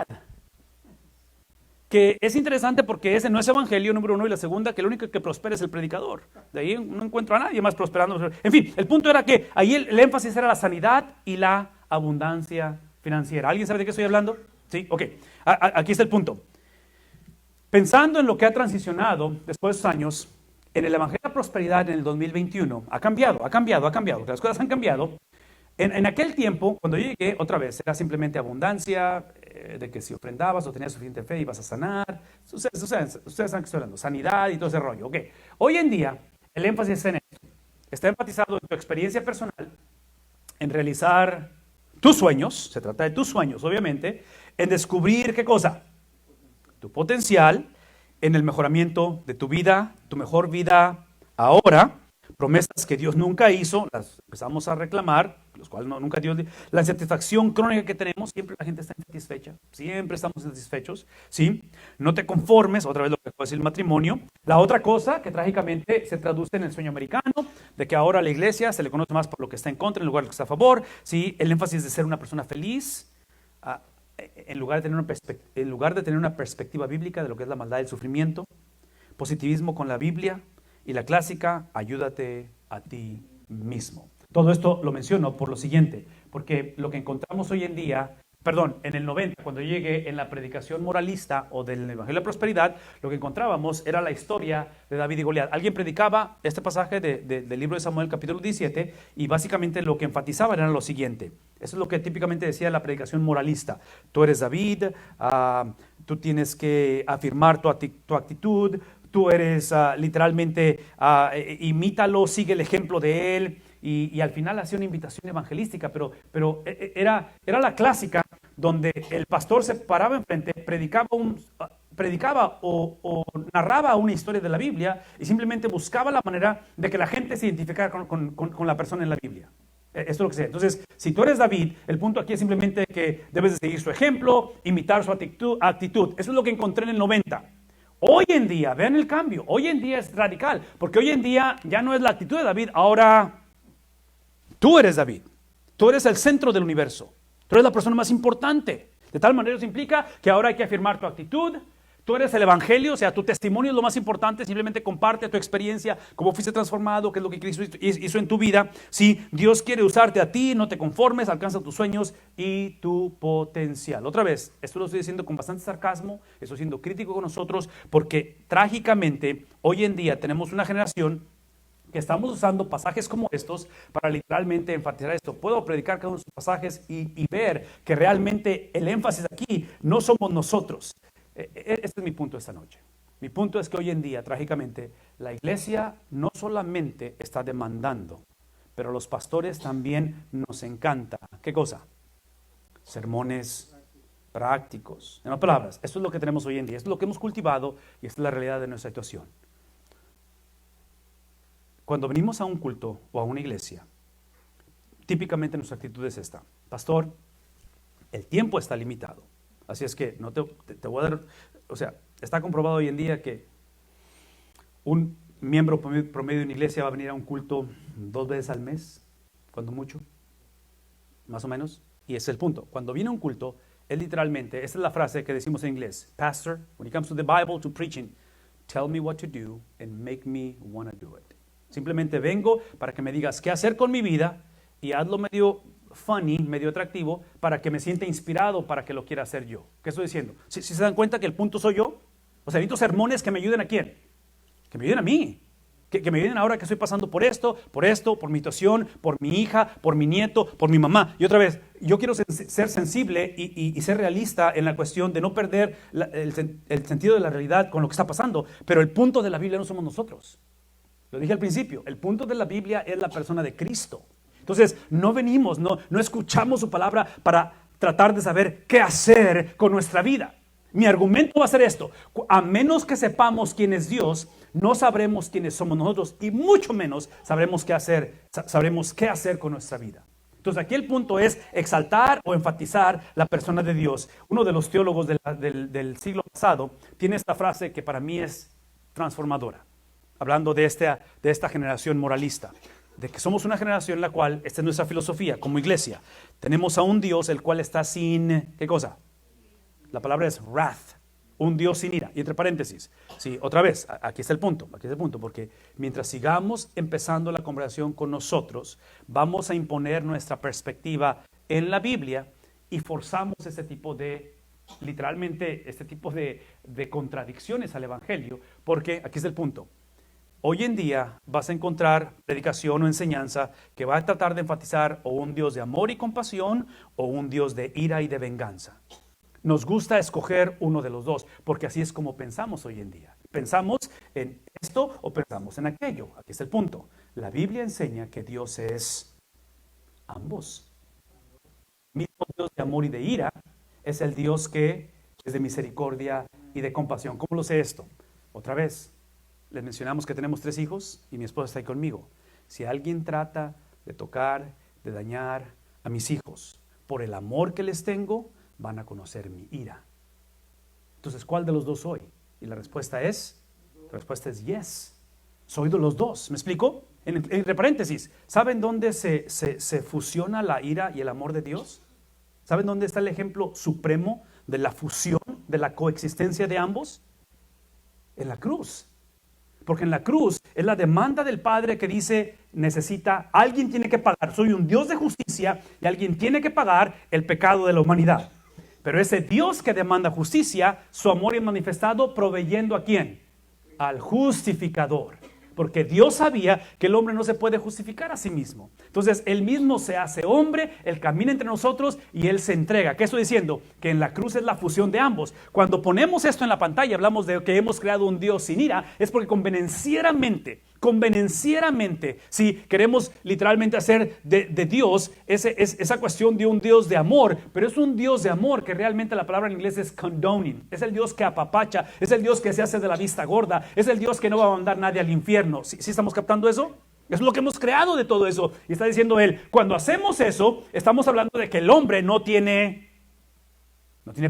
Speaker 1: que es interesante porque ese no es evangelio número uno, y la segunda, que el único que prospera es el predicador. De ahí no encuentro a nadie más prosperando. En fin, el punto era que ahí el énfasis era la sanidad y la abundancia financiera. ¿Alguien sabe de qué estoy hablando? Sí, ok. Aquí está el punto. Pensando en lo que ha transicionado después de esos años, en el Evangelio de la Prosperidad en el 2021, ha cambiado, las cosas han cambiado. En aquel tiempo, cuando yo llegué, otra vez, era simplemente abundancia, de que si ofrendabas o tenías suficiente fe ibas a sanar. Ustedes están hablando, sanidad y todo ese rollo. Ok. Hoy en día, el énfasis está en esto. Está enfatizado en tu experiencia personal, en realizar tus sueños, se trata de tus sueños, obviamente, en descubrir, ¿qué cosa? Tu potencial, en el mejoramiento de tu vida, tu mejor vida ahora, promesas que Dios nunca hizo, las empezamos a reclamar, los cuales nunca Dios, la insatisfacción crónica que tenemos, siempre la gente está insatisfecha, siempre estamos insatisfechos, ¿sí? No te conformes, otra vez lo que puede decir el matrimonio. La otra cosa que trágicamente se traduce en el sueño americano, de que ahora a la iglesia se le conoce más por lo que está en contra en lugar de lo que está a favor, ¿sí? El énfasis de ser una persona feliz, en lugar de tener una perspectiva bíblica de lo que es la maldad y el sufrimiento, positivismo con la Biblia y la clásica, ayúdate a ti mismo. Todo esto lo menciono por lo siguiente, porque lo que encontramos hoy en día, en el 90, cuando yo llegué en la predicación moralista o del Evangelio de la Prosperidad, lo que encontrábamos era la historia de David y Goliat. Alguien predicaba este pasaje del libro de Samuel, capítulo 17, y básicamente lo que enfatizaba era lo siguiente. Eso es lo que típicamente decía la predicación moralista. Tú eres David, tú tienes que afirmar tu actitud, tú eres literalmente, imítalo, sigue el ejemplo de él. Y al final hacía una invitación evangelística, pero era la clásica donde el pastor se paraba enfrente, predicaba o narraba una historia de la Biblia y simplemente buscaba la manera de que la gente se identificara con la persona en la Biblia. Esto es lo que sea. Entonces, si tú eres David, el punto aquí es simplemente que debes de seguir su ejemplo, imitar su actitud. Eso es lo que encontré en el 90. Hoy en día, vean el cambio, hoy en día es radical, porque hoy en día ya no es la actitud de David, ahora tú eres David, tú eres el centro del universo, tú eres la persona más importante. De tal manera eso implica que ahora hay que afirmar tu actitud, tú eres el evangelio, o sea, tu testimonio es lo más importante, simplemente comparte tu experiencia, cómo fuiste transformado, qué es lo que Cristo hizo en tu vida. Si Dios quiere usarte a ti, no te conformes, alcanza tus sueños y tu potencial. Otra vez, esto lo estoy diciendo con bastante sarcasmo, estoy siendo crítico con nosotros, porque trágicamente hoy en día tenemos una generación que estamos usando pasajes como estos para literalmente enfatizar esto. Puedo predicar cada uno de estos pasajes y ver que realmente el énfasis aquí no somos nosotros. Este es mi punto esta noche. Mi punto es que hoy en día, trágicamente, la iglesia no solamente está demandando, pero los pastores también nos encanta. ¿Qué cosa? Sermones prácticos. En otras palabras, esto es lo que tenemos hoy en día, esto es lo que hemos cultivado y esta es la realidad de nuestra situación. Cuando venimos a un culto o a una iglesia, típicamente nuestra actitud es esta: pastor, el tiempo está limitado, así es que no te voy a dar, o sea, está comprobado hoy en día que un miembro promedio de una iglesia va a venir a un culto 2 veces al mes, cuando mucho, más o menos, y ese es el punto. Cuando viene a un culto, es literalmente, esta es la frase que decimos en inglés: Pastor, when it comes to the Bible, to preaching, tell me what to do and make me want to do it. Simplemente vengo para que me digas qué hacer con mi vida y hazlo medio funny, medio atractivo, para que me sienta inspirado para que lo quiera hacer yo. ¿Qué estoy diciendo? Si se dan cuenta que el punto soy yo, o sea, necesito sermones que me ayuden ¿a quién? Que me ayuden a mí. Que me ayuden ahora que estoy pasando por esto, por mi situación, por mi hija, por mi nieto, por mi mamá. Y otra vez, yo quiero ser sensible y ser realista en la cuestión de no perder el sentido de la realidad con lo que está pasando. Pero el punto de la Biblia no somos nosotros. Lo dije al principio, el punto de la Biblia es la persona de Cristo. Entonces, no venimos, no escuchamos su palabra para tratar de saber qué hacer con nuestra vida. Mi argumento va a ser esto: a menos que sepamos quién es Dios, no sabremos quiénes somos nosotros y mucho menos sabremos qué hacer con nuestra vida. Entonces, aquí el punto es exaltar o enfatizar la persona de Dios. Uno de los teólogos del siglo pasado tiene esta frase que para mí es transformadora, hablando de esta generación moralista, de que somos una generación en la cual, esta es nuestra filosofía como iglesia, tenemos a un Dios el cual está sin, ¿qué cosa? La palabra es wrath, un Dios sin ira. Y entre paréntesis, sí, otra vez, aquí está el punto, porque mientras sigamos empezando la conversación con nosotros, vamos a imponer nuestra perspectiva en la Biblia y forzamos ese tipo de literalmente este tipo de contradicciones al Evangelio, porque aquí es el punto. Hoy en día vas a encontrar predicación o enseñanza que va a tratar de enfatizar o un Dios de amor y compasión o un Dios de ira y de venganza. Nos gusta escoger uno de los dos, porque así es como pensamos hoy en día. Pensamos en esto o pensamos en aquello. Aquí es el punto. La Biblia enseña que Dios es ambos. El mismo Dios de amor y de ira es el Dios que es de misericordia y de compasión. ¿Cómo lo sé esto? Otra vez, les mencionamos que tenemos 3 hijos y mi esposa está ahí conmigo. Si alguien trata de tocar, de dañar a mis hijos por el amor que les tengo, van a conocer mi ira. Entonces, ¿cuál de los dos soy? Y la respuesta es yes. Soy de los dos. ¿Me explico? Entre paréntesis, ¿saben dónde se fusiona la ira y el amor de Dios? ¿Saben dónde está el ejemplo supremo de la fusión, de la coexistencia de ambos? En la cruz. Porque en la cruz es la demanda del Padre que dice, alguien tiene que pagar. Soy un Dios de justicia y alguien tiene que pagar el pecado de la humanidad. Pero ese Dios que demanda justicia, su amor es manifestado proveyendo ¿a quién? Al justificador. Porque Dios sabía que el hombre no se puede justificar a sí mismo. Entonces, Él mismo se hace hombre, Él camina entre nosotros y Él se entrega. ¿Qué estoy diciendo? Que en la cruz es la fusión de ambos. Cuando ponemos esto en la pantalla, hablamos de que hemos creado un Dios sin ira, es porque convenencieramente, si queremos literalmente hacer de Dios esa cuestión de un Dios de amor, pero es un Dios de amor que realmente la palabra en inglés es condoning, es el Dios que apapacha, es el Dios que se hace de la vista gorda, es el Dios que no va a mandar nadie al infierno. ¿Sí estamos captando eso? Es lo que hemos creado de todo eso. Y está diciendo él, cuando hacemos eso, estamos hablando de que el hombre no tiene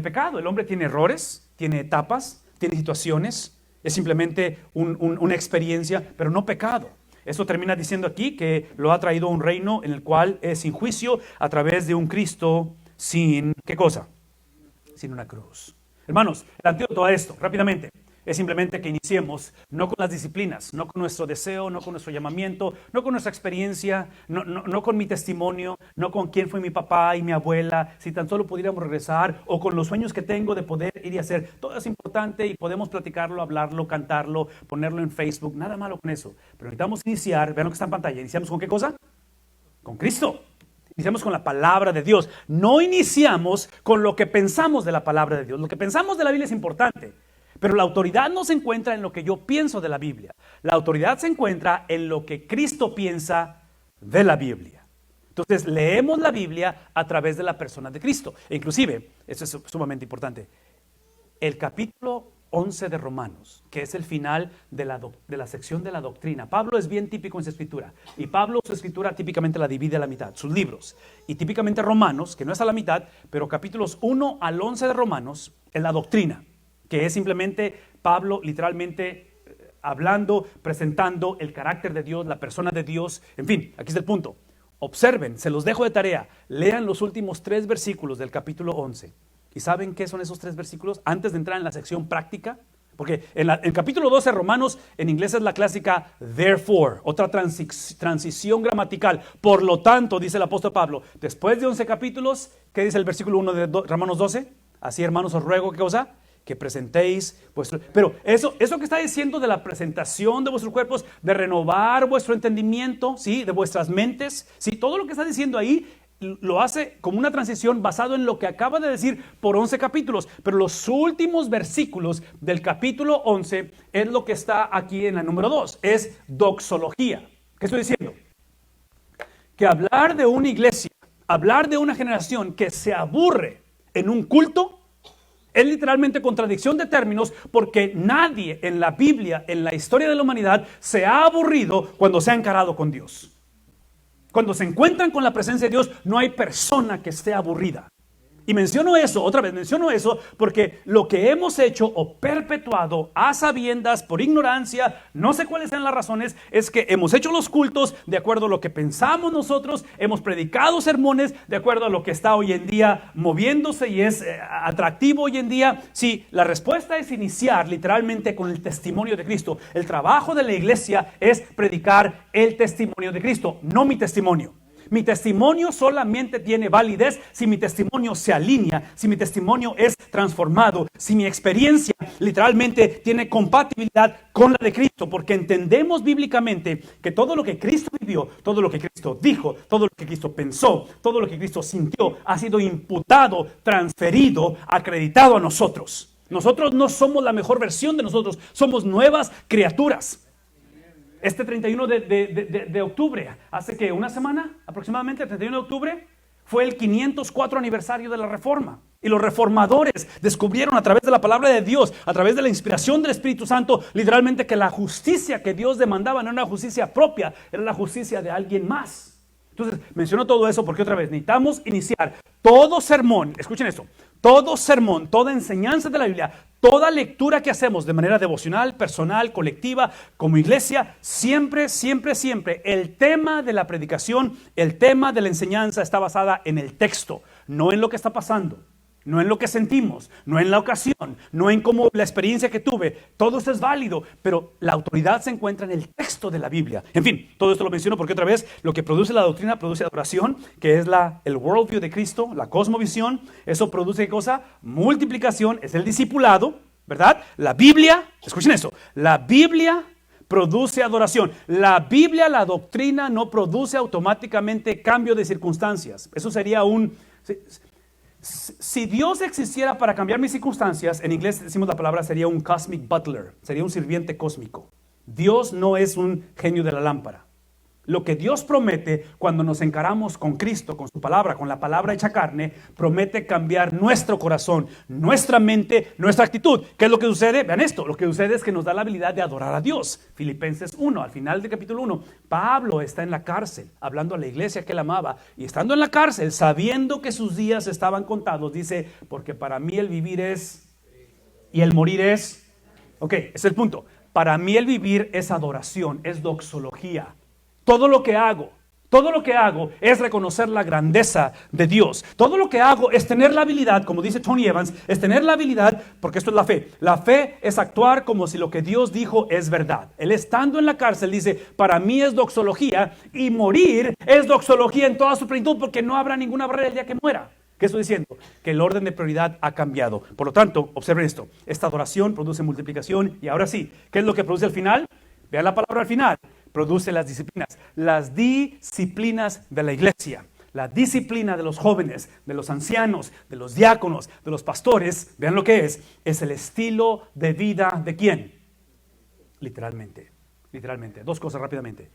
Speaker 1: pecado, el hombre tiene errores, tiene etapas, tiene situaciones. Es simplemente una experiencia, pero no pecado. Eso termina diciendo aquí que lo ha traído a un reino en el cual es sin juicio a través de un Cristo sin, ¿qué cosa? Sin una cruz. Hermanos, el antídoto a esto, rápidamente, es simplemente que iniciemos, no con las disciplinas, no con nuestro deseo, no con nuestro llamamiento, no con nuestra experiencia, no con mi testimonio, no con quién fue mi papá y mi abuela, si tan solo pudiéramos regresar, o con los sueños que tengo de poder ir y hacer. Todo es importante y podemos platicarlo, hablarlo, cantarlo, ponerlo en Facebook, nada malo con eso. Pero necesitamos iniciar, vean lo que está en pantalla, ¿iniciamos con qué cosa? Con Cristo. Iniciamos con la palabra de Dios. No iniciamos con lo que pensamos de la palabra de Dios. Lo que pensamos de la Biblia es importante. Pero la autoridad no se encuentra en lo que yo pienso de la Biblia. La autoridad se encuentra en lo que Cristo piensa de la Biblia. Entonces, leemos la Biblia a través de la persona de Cristo. E inclusive, eso es sumamente importante, el capítulo 11 de Romanos, que es el final de la sección de la doctrina. Pablo es bien típico en su escritura. Y Pablo, su escritura típicamente la divide a la mitad, sus libros. Y típicamente Romanos, que no es a la mitad, pero capítulos 1 al 11 de Romanos, es la doctrina, que es simplemente Pablo literalmente hablando, presentando el carácter de Dios, la persona de Dios. En fin, aquí es el punto. Observen, se los dejo de tarea, lean los últimos 3 versículos del capítulo 11. ¿Y saben qué son esos 3 versículos? Antes de entrar en la sección práctica, porque en el capítulo 12 de Romanos, en inglés es la clásica therefore, otra transición gramatical. Por lo tanto, dice el apóstol Pablo, después de 11 capítulos, ¿qué dice el versículo 1 de Romanos 12? Así, hermanos, os ruego, ¿qué cosa? Que presentéis vuestro... Pero eso que está diciendo de la presentación de vuestros cuerpos, de renovar vuestro entendimiento, ¿sí? De vuestras mentes, ¿sí? Todo lo que está diciendo ahí lo hace como una transición basado en lo que acaba de decir por 11 capítulos. Pero los últimos versículos del capítulo 11 es lo que está aquí en la número 2. Es doxología. ¿Qué estoy diciendo? Que hablar de una iglesia, hablar de una generación que se aburre en un culto, es literalmente contradicción de términos, porque nadie en la Biblia, en la historia de la humanidad, se ha aburrido cuando se ha encarado con Dios. Cuando se encuentran con la presencia de Dios, no hay persona que esté aburrida. Y menciono eso, otra vez menciono eso, porque lo que hemos hecho o perpetuado a sabiendas, por ignorancia, no sé cuáles sean las razones, es que hemos hecho los cultos de acuerdo a lo que pensamos nosotros, hemos predicado sermones de acuerdo a lo que está hoy en día moviéndose y es atractivo hoy en día. Sí, la respuesta es iniciar literalmente con el testimonio de Cristo. El trabajo de la iglesia es predicar el testimonio de Cristo, no mi testimonio. Mi testimonio solamente tiene validez si mi testimonio se alinea, si mi testimonio es transformado, si mi experiencia literalmente tiene compatibilidad con la de Cristo, porque entendemos bíblicamente que todo lo que Cristo vivió, todo lo que Cristo dijo, todo lo que Cristo pensó, todo lo que Cristo sintió, ha sido imputado, transferido, acreditado a nosotros. Nosotros no somos la mejor versión de nosotros, somos nuevas criaturas. Este 31 de octubre, hace que una semana aproximadamente, el 31 de octubre, fue el 504 aniversario de la Reforma. Y los reformadores descubrieron a través de la palabra de Dios, a través de la inspiración del Espíritu Santo, literalmente que la justicia que Dios demandaba no era una justicia propia, era la justicia de alguien más. Entonces, menciono todo eso porque otra vez necesitamos iniciar todo sermón, escuchen esto, todo sermón, toda enseñanza de la Biblia, toda lectura que hacemos de manera devocional, personal, colectiva, como iglesia, siempre, siempre, siempre, el tema de la predicación, el tema de la enseñanza está basada en el texto, no en lo que está pasando. No en lo que sentimos, no en la ocasión, no en cómo la experiencia que tuve. Todo esto es válido, pero la autoridad se encuentra en el texto de la Biblia. En fin, todo esto lo menciono porque otra vez lo que produce la doctrina produce adoración, que es el worldview de Cristo, la cosmovisión. Eso produce ¿qué cosa? Multiplicación, es el discipulado, ¿verdad? La Biblia, escuchen eso, la Biblia produce adoración. La Biblia, la doctrina no produce automáticamente cambio de circunstancias. Eso sería Si Dios existiera para cambiar mis circunstancias, en inglés decimos la palabra, sería un cosmic butler, sería un sirviente cósmico. Dios no es un genio de la lámpara. Lo que Dios promete cuando nos encaramos con Cristo, con su palabra, con la palabra hecha carne, promete cambiar nuestro corazón, nuestra mente, nuestra actitud. ¿Qué es lo que sucede? Vean esto, lo que sucede es que nos da la habilidad de adorar a Dios. Filipenses 1, al final del capítulo 1, Pablo está en la cárcel, hablando a la iglesia que él amaba, y estando en la cárcel, sabiendo que sus días estaban contados, dice, porque para mí el vivir es, y el morir es, ok, ese es el punto. Para mí el vivir es adoración, es doxología. Todo lo que hago es reconocer la grandeza de Dios. Todo lo que hago es tener la habilidad, como dice Tony Evans, es tener la habilidad, porque esto es la fe. La fe es actuar como si lo que Dios dijo es verdad. Él estando en la cárcel dice, para mí es doxología, y morir es doxología en toda su plenitud, porque no habrá ninguna barrera el día que muera. ¿Qué estoy diciendo? Que el orden de prioridad ha cambiado. Por lo tanto, observen esto. Esta adoración produce multiplicación, y ahora sí, ¿qué es lo que produce al final? Vean la palabra al final. Produce las disciplinas de la iglesia, la disciplina de los jóvenes, de los ancianos, de los diáconos, de los pastores. Vean lo que es el estilo de vida ¿de quién? Literalmente. Dos cosas rápidamente.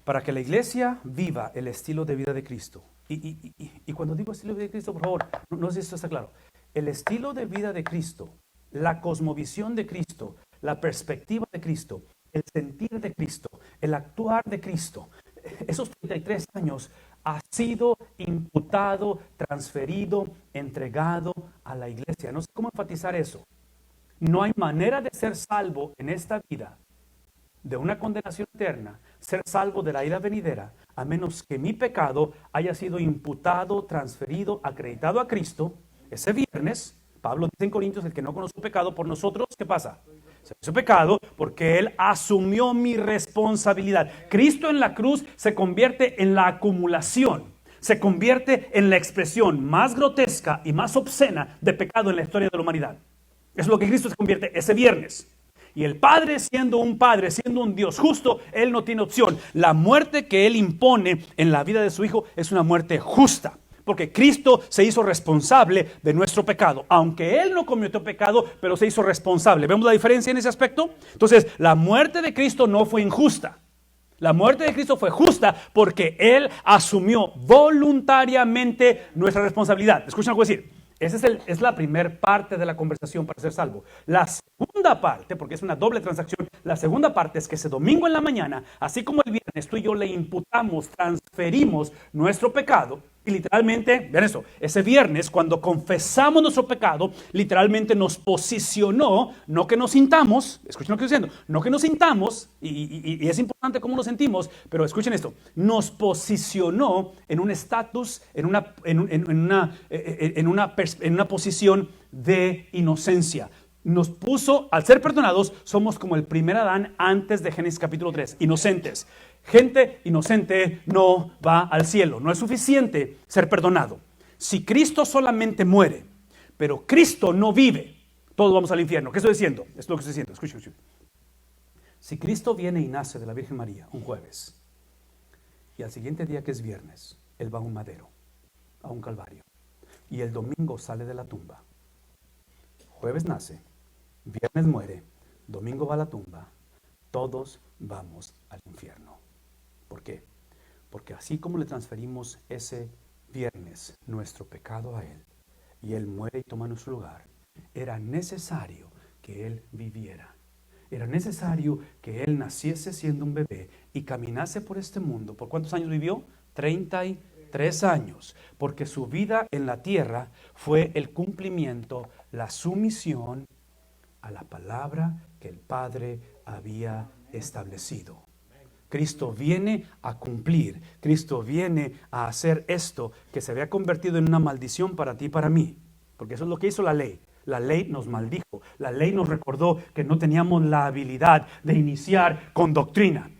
Speaker 1: Para que la iglesia viva el estilo de vida de Cristo, y cuando digo estilo de vida de Cristo, por favor, no sé si esto está claro. El estilo de vida de Cristo, la cosmovisión de Cristo, la perspectiva de Cristo, el sentir de Cristo, el actuar de Cristo, esos 33 años ha sido imputado, transferido, entregado a la iglesia. No sé cómo enfatizar eso. No hay manera de ser salvo en esta vida de una condenación eterna, ser salvo de la ira venidera, a menos que mi pecado haya sido imputado, transferido, acreditado a Cristo. Ese viernes, Pablo dice en Corintios, el que no conoce pecado por nosotros, ¿qué pasa? Se hizo pecado porque Él asumió mi responsabilidad. Cristo en la cruz se convierte en la acumulación, se convierte en la expresión más grotesca y más obscena de pecado en la historia de la humanidad. Es lo que Cristo se convierte ese viernes. Y el Padre, siendo un Dios justo, Él no tiene opción. La muerte que Él impone en la vida de su Hijo es una muerte justa. Porque Cristo se hizo responsable de nuestro pecado. Aunque Él no cometió pecado, pero se hizo responsable. ¿Vemos la diferencia en ese aspecto? Entonces, la muerte de Cristo no fue injusta. La muerte de Cristo fue justa porque Él asumió voluntariamente nuestra responsabilidad. Escuchen lo que voy a decir. Esa es la primera parte de la conversación para ser salvo. La segunda parte, porque es una doble transacción, la segunda parte es que ese domingo en la mañana, así como el viernes, tú y yo le imputamos, transferimos nuestro pecado. Y literalmente, vean eso, ese viernes cuando confesamos nuestro pecado, literalmente nos posicionó, no que nos sintamos, escuchen lo que estoy diciendo, no que nos sintamos, y es importante cómo nos sentimos, pero escuchen esto, nos posicionó en un estatus, en una posición de inocencia. nos puso, al ser perdonados, somos como el primer Adán antes de Génesis capítulo 3, inocentes. Gente inocente no va al cielo. No es suficiente ser perdonado. Si Cristo solamente muere, pero Cristo no vive, todos vamos al infierno. ¿Qué estoy diciendo? Esto es lo que estoy diciendo. Escuchen. Si Cristo viene y nace de la Virgen María un jueves, y al siguiente día, que es viernes, Él va a un madero, a un calvario, y el domingo sale de la tumba. Jueves nace, viernes muere, domingo va a la tumba, todos vamos al infierno. ¿Por qué? Porque así como le transferimos ese viernes nuestro pecado a Él, y Él muere y toma nuestro lugar, era necesario que Él viviera. Era necesario que Él naciese siendo un bebé y caminase por este mundo. ¿Por cuántos años vivió? 33 años. Porque su vida en la tierra fue el cumplimiento, la sumisión a la palabra que el Padre había establecido. Cristo viene a cumplir. Cristo viene a hacer esto que se había convertido en una maldición para ti y para mí. Porque eso es lo que hizo la ley. La ley nos maldijo. La ley nos recordó que no teníamos la habilidad de iniciar con doctrina.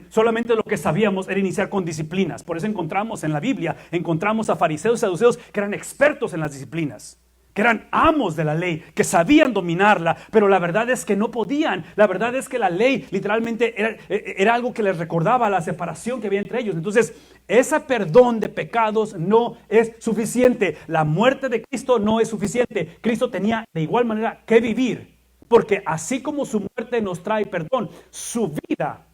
Speaker 1: Solamente lo que sabíamos era iniciar con disciplinas. Por eso encontramos en la Biblia, encontramos a fariseos y saduceos que eran expertos en las disciplinas, que eran amos de la ley, que sabían dominarla, pero la verdad es que no podían. La verdad es que la ley literalmente era algo que les recordaba la separación que había entre ellos. Entonces, ese perdón de pecados no es suficiente. La muerte de Cristo no es suficiente. Cristo tenía de igual manera que vivir, porque así como su muerte nos trae perdón, su vida,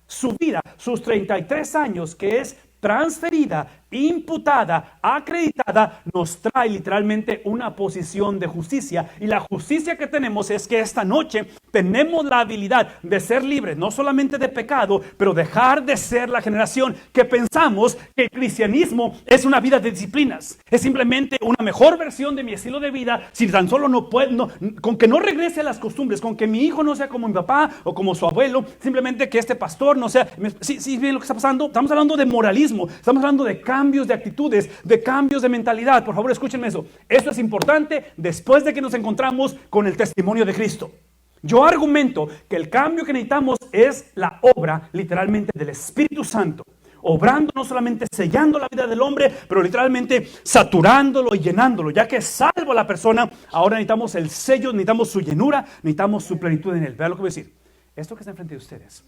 Speaker 1: sus 33 años, que es transferida, imputada, acreditada, nos trae literalmente una posición de justicia. Y la justicia que tenemos es que esta noche tenemos la habilidad de ser libres, no solamente de pecado, pero dejar de ser la generación que pensamos que el cristianismo es una vida de disciplinas. Es simplemente una mejor versión de mi estilo de vida. Si tan solo con que no regrese a las costumbres, con que mi hijo no sea como mi papá o como su abuelo, simplemente que este pastor no sea. ¿Sí ven lo que está pasando? Estamos hablando de moralismo, estamos hablando de cambios de actitudes, de cambios de mentalidad. Por favor, escúchenme eso. Esto es importante después de que nos encontramos con el testimonio de Cristo. Yo argumento que el cambio que necesitamos es la obra literalmente del Espíritu Santo, obrando, no solamente sellando la vida del hombre, pero literalmente saturándolo y llenándolo. Ya que es salvo a la persona, ahora necesitamos el sello, necesitamos su llenura, necesitamos su plenitud en él. Vean lo que voy a decir. Esto que está enfrente de ustedes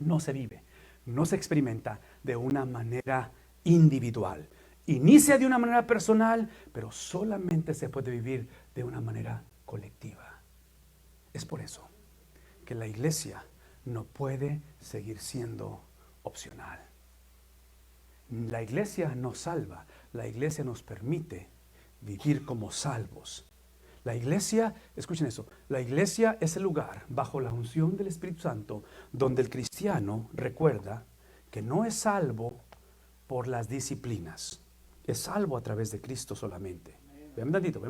Speaker 1: no se vive, no se experimenta de una manera individual. Inicia de una manera personal, pero solamente se puede vivir de una manera colectiva. Es por eso que la iglesia no puede seguir siendo opcional. La iglesia nos salva, la iglesia nos permite vivir como salvos. La iglesia, escuchen eso, la iglesia es el lugar bajo la unción del Espíritu Santo donde el cristiano recuerda que no es salvo por las disciplinas, es salvo a través de Cristo solamente. Vean tantito.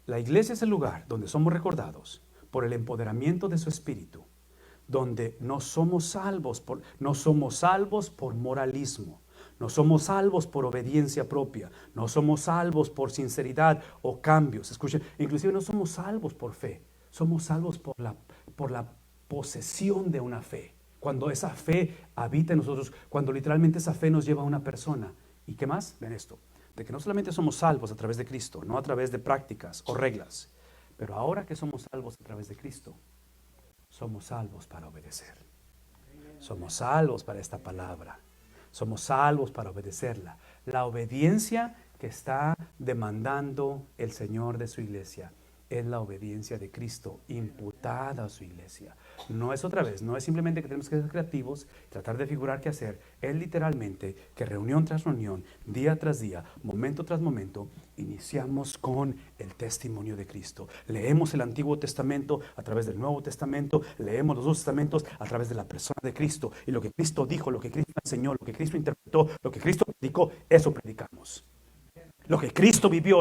Speaker 1: La iglesia es el lugar donde somos recordados por el empoderamiento de su Espíritu, donde no somos salvos por moralismo, no somos salvos por obediencia propia, no somos salvos por sinceridad o cambios. Escuchen, inclusive no somos salvos por fe, somos salvos por la posesión de una fe. Cuando esa fe habita en nosotros, cuando literalmente esa fe nos lleva a una persona. ¿Y qué más? Ven esto, de que no solamente somos salvos a través de Cristo, no a través de prácticas o reglas, pero ahora que somos salvos a través de Cristo, somos salvos para obedecer. Somos salvos para esta palabra. Somos salvos para obedecerla. La obediencia que está demandando el Señor de su iglesia es la obediencia de Cristo imputada a su iglesia. No es otra vez, no es simplemente que tenemos que ser creativos, tratar de figurar qué hacer. Es literalmente que reunión tras reunión, día tras día, momento tras momento, iniciamos con el testimonio de Cristo. Leemos el Antiguo Testamento a través del Nuevo Testamento, leemos los dos testamentos a través de la persona de Cristo. Y lo que Cristo dijo, lo que Cristo enseñó, lo que Cristo interpretó, lo que Cristo predicó, eso predicamos. Lo que Cristo vivió,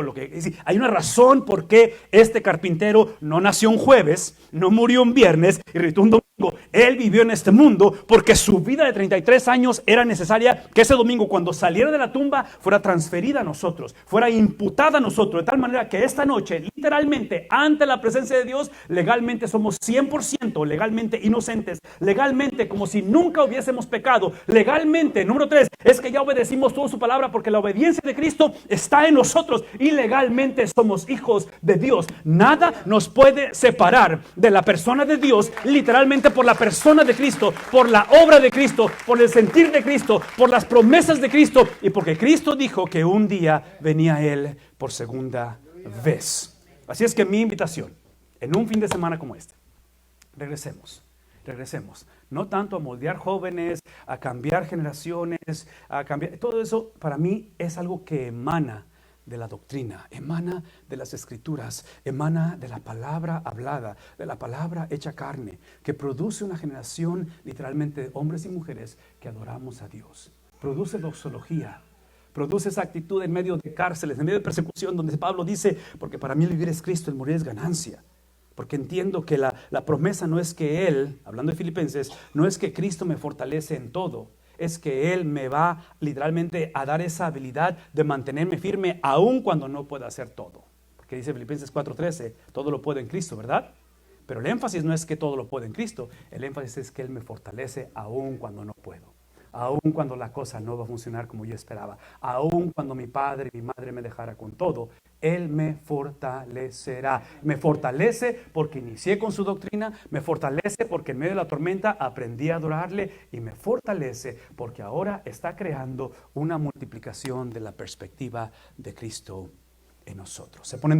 Speaker 1: hay una razón por qué este carpintero no nació un jueves, no murió un viernes y resucitó un domingo. Él vivió en este mundo porque su vida de 33 años era necesaria que ese domingo, cuando saliera de la tumba, fuera transferida a nosotros, fuera imputada a nosotros, de tal manera que esta noche, literalmente ante la presencia de Dios, legalmente somos 100% legalmente inocentes, legalmente como si nunca hubiésemos pecado, legalmente, número 3, es que ya obedecimos toda su palabra porque la obediencia de Cristo está en nosotros y legalmente somos hijos de Dios. Nada nos puede separar de la persona de Dios, literalmente por la persona de Cristo, por la obra de Cristo, por el sentir de Cristo, por las promesas de Cristo y porque Cristo dijo que un día venía Él por segunda vez. Así es que mi invitación, en un fin de semana como este, regresemos. No tanto a moldear jóvenes, a cambiar generaciones, a cambiar. Todo eso para mí es algo que emana de la doctrina, emana de las escrituras, emana de la palabra hablada, de la palabra hecha carne, que produce una generación literalmente de hombres y mujeres que adoramos a Dios. Produce doxología, produce esa actitud en medio de cárceles, en medio de persecución, donde Pablo dice, porque para mí el vivir es Cristo, el morir es ganancia. Porque entiendo que la promesa no es que Él, hablando de Filipenses, no es que Cristo me fortalece en todo, es que Él me va literalmente a dar esa habilidad de mantenerme firme aun cuando no pueda hacer todo. Porque dice Filipenses 4:13, todo lo puedo en Cristo, ¿verdad? Pero el énfasis no es que todo lo puedo en Cristo, el énfasis es que Él me fortalece aun cuando no puedo. Aun cuando la cosa no va a funcionar como yo esperaba, aun cuando mi padre y mi madre me dejara con todo, Él me fortalecerá. Me fortalece porque inicié con su doctrina, me fortalece porque en medio de la tormenta aprendí a adorarle y me fortalece porque ahora está creando una multiplicación de la perspectiva de Cristo en nosotros. Se ponen